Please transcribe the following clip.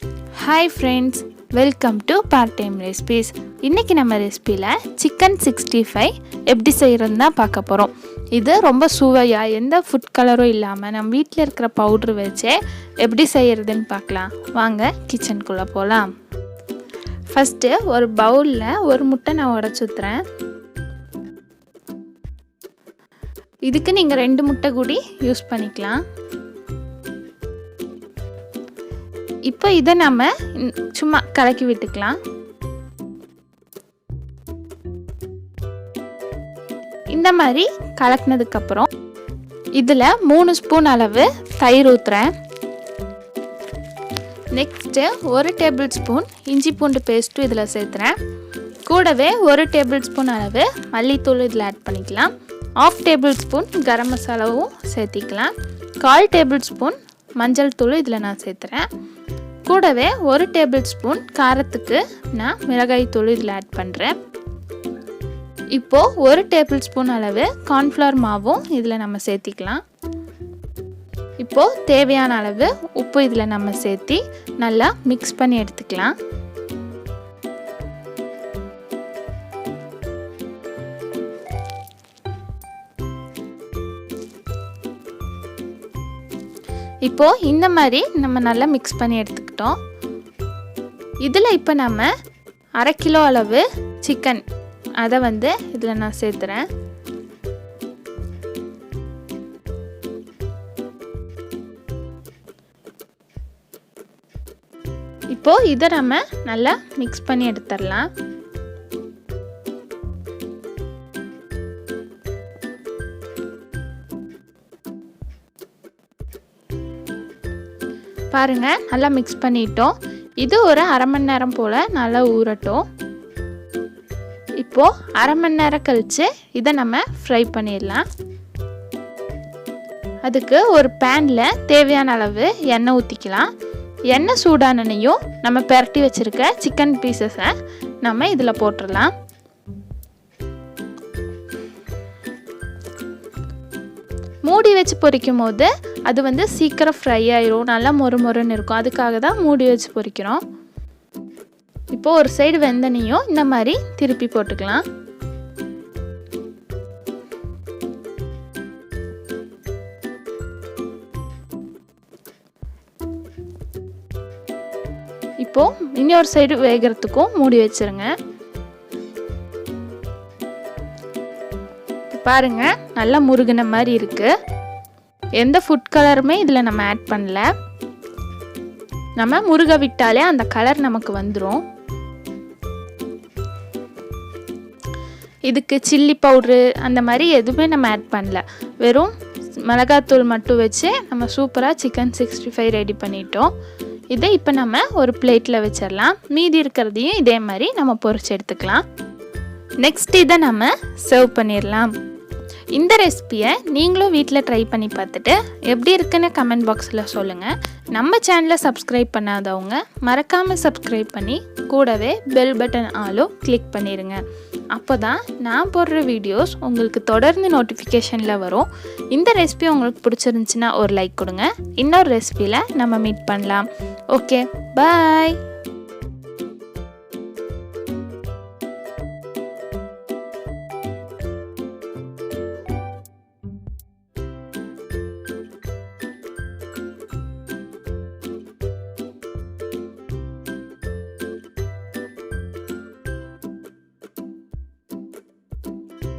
Hi friends, welcome to part time recipes. இன்னைக்கு நம்ம ரெசிபில chicken 65 எப்படி செய்யறதுன்னு தான் பார்க்க போறோம். இது ரொம்ப சுவையா எந்த ஃபுட் கலரும் இல்லாம நம்ம வீட்ல இருக்கிற பவுடர் வச்சே எப்படி செய்யறதுன்னு பார்க்கலாம். வாங்க கிச்சனுக்குள்ள போலாம். ஃபர்ஸ்ட் ஒரு பவுல்ல ஒரு முட்டை நான் உடைச்சு ஊத்துறேன். இதுக்கு நீங்க 2 முட்டை கூடி யூஸ் பண்ணிக்கலாம். இப்போ இதை நம்ம சும்மா கலக்கி விட்டுக்கலாம். இந்த மாதிரி கலக்கினதுக்கு அப்புறம் இதில் 3 ஸ்பூன் அளவு தயிர் ஊற்றுறேன். நெக்ஸ்ட்டு 1 டேபிள் ஸ்பூன் இஞ்சி பூண்டு பேஸ்ட்டும் இதில் சேர்த்துறேன். கூடவே 1 டேபிள் ஸ்பூன் அளவு மல்லித்தூள் இதில் ஆட் பண்ணிக்கலாம். 1/2 டேபிள் ஸ்பூன் கரம் மசாலாவும் சேர்த்திக்கலாம். 1/4 டேபிள் ஸ்பூன் மஞ்சள் தூள் இதில் நான் சேர்த்துறேன். கூடவே 1 டேபிள் ஸ்பூன் காரத்துக்கு நான் மிளகாய் தூள் இதில் ஆட் பண்ணுறேன். இப்போது 1 டேபிள் ஸ்பூன் அளவு கார்ன்ஃப்ளவர் மாவும் இதில் நம்ம சேர்த்திக்கலாம். இப்போது தேவையான அளவு உப்பு இதில் நம்ம சேர்த்தி நல்லா மிக்ஸ் பண்ணி எடுத்துக்கலாம். இப்போது இந்த மாதிரி நம்ம நல்லா மிக்ஸ் பண்ணி எடுத்துக்கிட்டோம். இதில் இப்போ நம்ம 1/2 கிலோ அளவு சிக்கன் அதை இதில் நான் சேர்த்துறேன். இப்போது இதை நம்ம நல்லா மிக்ஸ் பண்ணி எடுத்துடலாம். பாருங்க, நல்லா மிக்ஸ் பண்ணிட்டோம். இது ஒரு 1/2 மணி நேரம் போல் நல்லா ஊறட்டும். இப்போது 1/2 மணி நேரம் கழித்து இதை நம்ம ஃப்ரை பண்ணிடலாம். அதுக்கு ஒரு பேனில் தேவையான அளவு எண்ணெய் ஊற்றிக்கலாம். எண்ணெய் சூடானனையும் நம்ம பெரட்டி வச்சுருக்க சிக்கன் பீசஸை நம்ம இதில் போட்டுடலாம். மூடி வச்சு பொரிக்கும் போது அது சீக்கிரம் ஃப்ரை ஆயிரும், நல்லா மொறுமொறுன்னு இருக்கும். அதுக்காக தான் மூடி வச்சு பொரிக்கிறோம். இப்போது ஒரு சைடு வெந்தனையும் இந்த மாதிரி திருப்பி போட்டுக்கலாம். இப்போது இன்னொரு சைடு வேகிறதுக்கும் மூடி வச்சிருங்க. பாருங்க, நல்லா முருகின மாதிரி இருக்கு. எந்த ஃபுட் கலருமே இதில் நம்ம ஆட் பண்ணல. நம்ம முருக விட்டாலே அந்த கலர் நமக்கு வந்துடும். இதுக்கு சில்லி பவுட்ரு அந்த மாதிரி எதுவுமே நம்ம ஆட் பண்ணல. வெறும் மிளகாத்தூள் மட்டும் வச்சு நம்ம சூப்பராக சிக்கன் 65 ரெடி பண்ணிட்டோம். இதை இப்போ நம்ம ஒரு பிளேட்டில் வச்சிடலாம். மீதி இருக்கிறதையும் இதே மாதிரி நம்ம பொரிச்சு எடுத்துக்கலாம். நெக்ஸ்ட் இதை நம்ம சர்வ் பண்ணிடலாம். இந்த ரெசிபியை நீங்களும் வீட்டில் ட்ரை பண்ணி பார்த்துட்டு எப்படி இருக்குன்னு கமெண்ட் பாக்ஸில் சொல்லுங்கள். நம்ம சேனலை சப்ஸ்கிரைப் பண்ணாதவங்க மறக்காமல் சப்ஸ்கிரைப் பண்ணி கூடவே பெல் பட்டன் ஆலும் கிளிக் பண்ணிடுங்க. அப்போ தான் நான் போடுற வீடியோஸ் உங்களுக்கு தொடர்ந்து நோட்டிஃபிகேஷனில் வரும். இந்த ரெசிபி உங்களுக்கு பிடிச்சிருந்துச்சின்னா ஒரு லைக் கொடுங்க. இன்னொரு ரெசிபியில் நம்ம மீட் பண்ணலாம். ஓகே, பாய்.